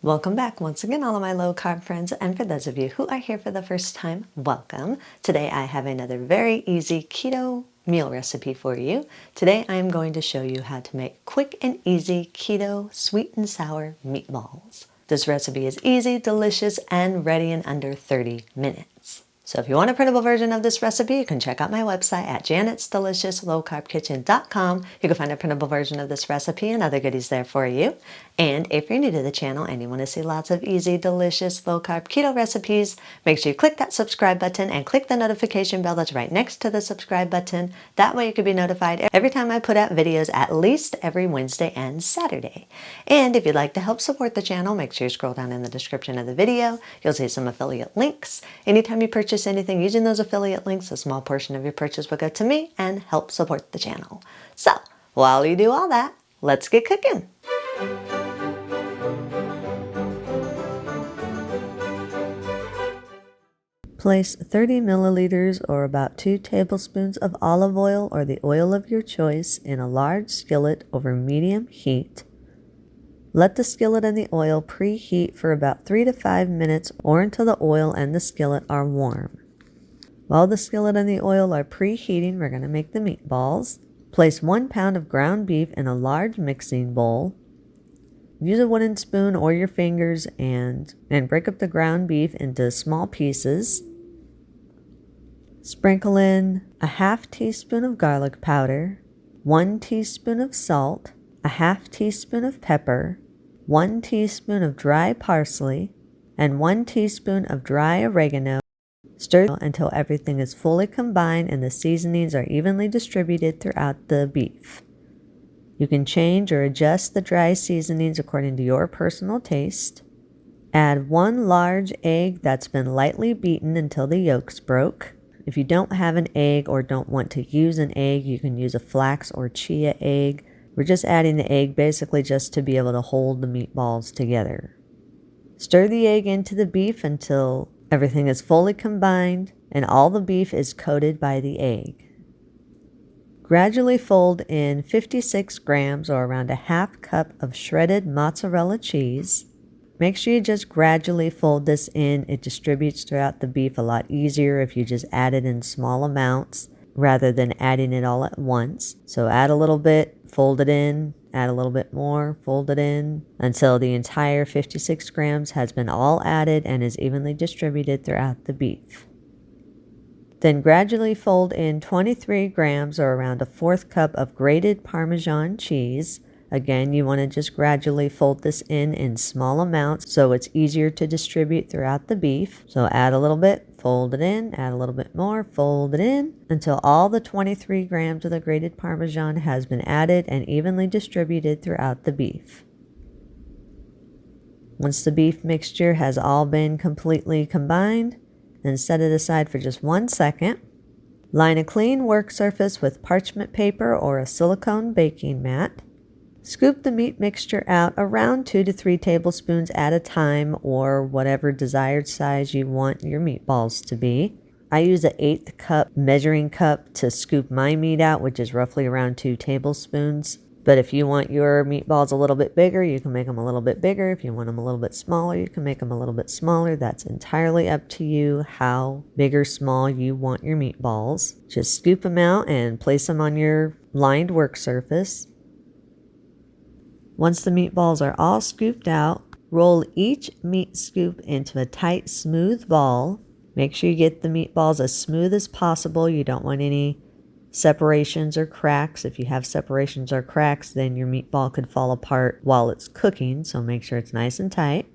Welcome back once again, all of my low carb friends, and for those of you who are here for the first time, welcome. Today I have another very easy keto meal recipe for you. Today I am going to show you how to make quick and easy keto sweet and sour meatballs. This recipe is easy, delicious, and ready in under 30 minutes. So if you want a printable version of this recipe, you can check out my website at janetsdeliciouslowcarbkitchen.com. You can find a printable version of this recipe and other goodies there for you. And if you're new to the channel and you want to see lots of easy, delicious, low-carb keto recipes, make sure you click that subscribe button and click the notification bell that's right next to the subscribe button. That way you can be notified every time I put out videos, at least every Wednesday and Saturday. And if you'd like to help support the channel, make sure you scroll down in the description of the video. You'll see some affiliate links. Anytime you purchase anything using those affiliate links, a small portion of your purchase will go to me and help support the channel. So while you do all that, let's get cooking. Place 30 milliliters or about 2 tablespoons of olive oil or the oil of your choice in a large skillet over medium heat. Let the skillet and the oil preheat for about 3 to 5 minutes or until the oil and the skillet are warm. While the skillet and the oil are preheating, we're going to make the meatballs. Place 1 pound of ground beef in a large mixing bowl. Use a wooden spoon or your fingers and break up the ground beef into small pieces. Sprinkle in a half teaspoon of garlic powder, 1 teaspoon of salt, a half teaspoon of pepper, 1 teaspoon of dry parsley, and 1 teaspoon of dry oregano. Stir until everything is fully combined and the seasonings are evenly distributed throughout the beef. You can change or adjust the dry seasonings according to your personal taste. Add 1 large egg that's been lightly beaten until the yolks broke. If you don't have an egg or don't want to use an egg, you can use a flax or chia egg. We're just adding the egg basically just to be able to hold the meatballs together. Stir the egg into the beef until everything is fully combined and all the beef is coated by the egg. Gradually fold in 56 grams or around a half cup of shredded mozzarella cheese. Make sure you just gradually fold this in. It distributes throughout the beef a lot easier if you just add it in small amounts rather than adding it all at once. So add a little bit, fold it in, add a little bit more, fold it in until the entire 56 grams has been all added and is evenly distributed throughout the beef. Then gradually fold in 23 grams or around a 1/4 cup of grated Parmesan cheese. Again, you want to just gradually fold this in small amounts so it's easier to distribute throughout the beef. So add a little bit, fold it in, add a little bit more, fold it in until all the 23 grams of the grated Parmesan has been added and evenly distributed throughout the beef. Once the beef mixture has all been completely combined, then set it aside for just 1 second. Line a clean work surface with parchment paper or a silicone baking mat. Scoop the meat mixture out around 2 to 3 tablespoons at a time or whatever desired size you want your meatballs to be. I use an 1/8 cup measuring cup to scoop my meat out, which is roughly around 2 tablespoons. But if you want your meatballs a little bit bigger, you can make them a little bit bigger. If you want them a little bit smaller, you can make them a little bit smaller. That's entirely up to you how big or small you want your meatballs. Just scoop them out and place them on your lined work surface. Once the meatballs are all scooped out, roll each meat scoop into a tight, smooth ball. Make sure you get the meatballs as smooth as possible. You don't want any separations or cracks. If you have separations or cracks, then your meatball could fall apart while it's cooking, so make sure it's nice and tight.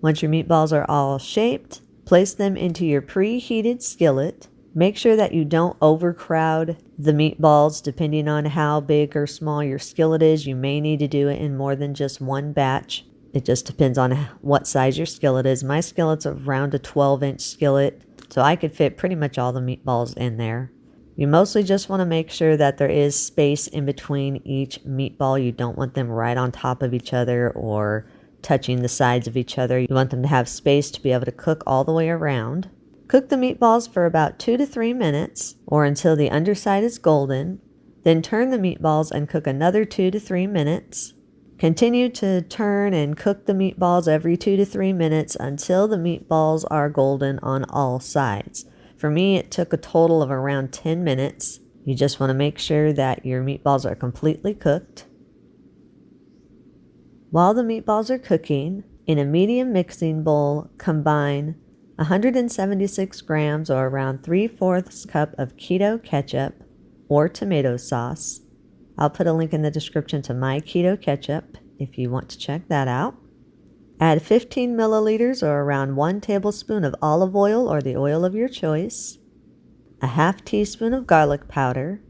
Once your meatballs are all shaped, place them into your preheated skillet. Make sure that you don't overcrowd the meatballs. Depending on how big or small your skillet is, you may need to do it in more than just one batch. It just depends on what size your skillet is. My skillet's around a 12-inch skillet, so I could fit pretty much all the meatballs in there. You mostly just want to make sure that there is space in between each meatball. You don't want them right on top of each other or touching the sides of each other. You want them to have space to be able to cook all the way around. Cook the meatballs for about 2 to 3 minutes or until the underside is golden. Then turn the meatballs and cook another 2 to 3 minutes. Continue to turn and cook the meatballs every 2 to 3 minutes until the meatballs are golden on all sides. For me, it took a total of around 10 minutes. You just want to make sure that your meatballs are completely cooked. While the meatballs are cooking, in a medium mixing bowl, combine 176 grams or around 3/4 cup of keto ketchup or tomato sauce. I'll put a link in the description to my keto ketchup if you want to check that out. Add 15 milliliters or around 1 tablespoon of olive oil or the oil of your choice, a half teaspoon of garlic powder,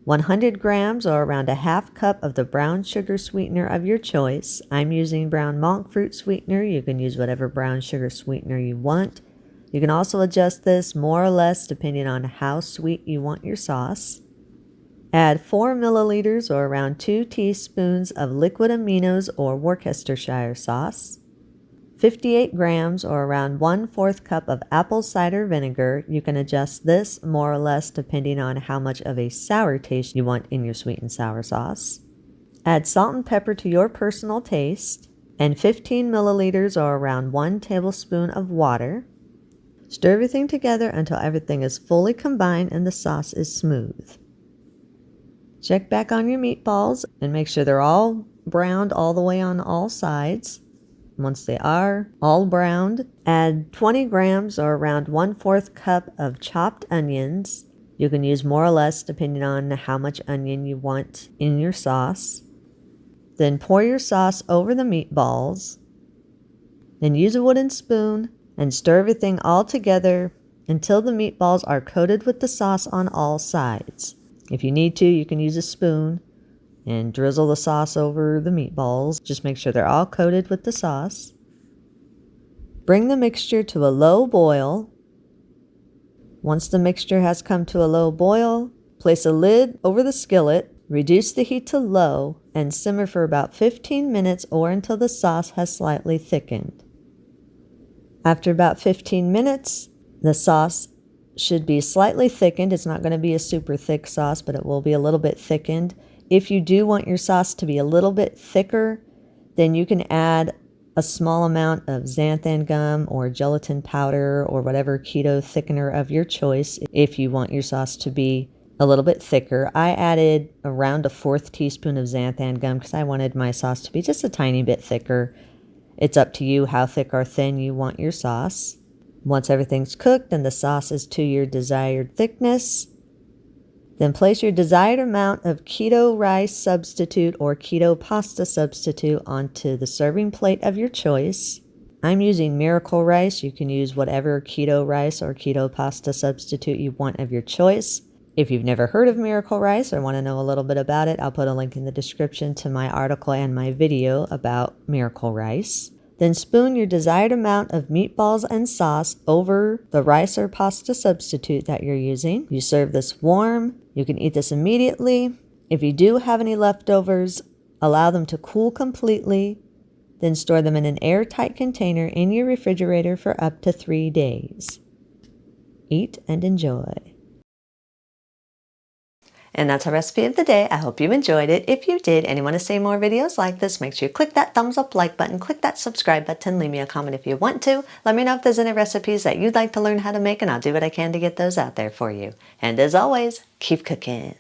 100 grams or around a half cup of the brown sugar sweetener of your choice. I'm using brown monk fruit sweetener. You can use whatever brown sugar sweetener you want. You can also adjust this more or less depending on how sweet you want your sauce. Add 4 milliliters or around 2 teaspoons of liquid aminos or Worcestershire sauce, 58 grams or around 1/4 cup of apple cider vinegar. You can adjust this more or less depending on how much of a sour taste you want in your sweet and sour sauce. Add salt and pepper to your personal taste, and 15 milliliters or around 1 tablespoon of water. Stir everything together until everything is fully combined and the sauce is smooth. Check back on your meatballs and make sure they're all browned all the way on all sides. Once they are all browned, add 20 grams or around 1/4 cup of chopped onions. You can use more or less depending on how much onion you want in your sauce. Then pour your sauce over the meatballs. Then use a wooden spoon and stir everything all together until the meatballs are coated with the sauce on all sides. If you need to, you can use a spoon and drizzle the sauce over the meatballs. Just make sure they're all coated with the sauce. Bring the mixture to a low boil. Once the mixture has come to a low boil, place a lid over the skillet, reduce the heat to low, and simmer for about 15 minutes or until the sauce has slightly thickened. After about 15 minutes, the sauce should be slightly thickened. It's not going to be a super thick sauce, but it will be a little bit thickened. If you do want your sauce to be a little bit thicker, then you can add a small amount of xanthan gum or gelatin powder or whatever keto thickener of your choice if you want your sauce to be a little bit thicker. I added around a 1/4 teaspoon of xanthan gum because I wanted my sauce to be just a tiny bit thicker. It's up to you how thick or thin you want your sauce. Once everything's cooked and the sauce is to your desired thickness, then place your desired amount of keto rice substitute or keto pasta substitute onto the serving plate of your choice. I'm using Miracle Rice. You can use whatever keto rice or keto pasta substitute you want of your choice. If you've never heard of Miracle Rice or want to know a little bit about it, I'll put a link in the description to my article and my video about Miracle Rice. Then spoon your desired amount of meatballs and sauce over the rice or pasta substitute that you're using. You serve this warm. You can eat this immediately. If you do have any leftovers, allow them to cool completely. Then store them in an airtight container in your refrigerator for up to 3 days. Eat and enjoy. And that's our recipe of the day. I hope you enjoyed it. If you did and you want to see more videos like this, make sure you click that thumbs up like button, click that subscribe button, leave me a comment if you want to. Let me know if there's any recipes that you'd like to learn how to make, and I'll do what I can to get those out there for you. And as always, keep cooking.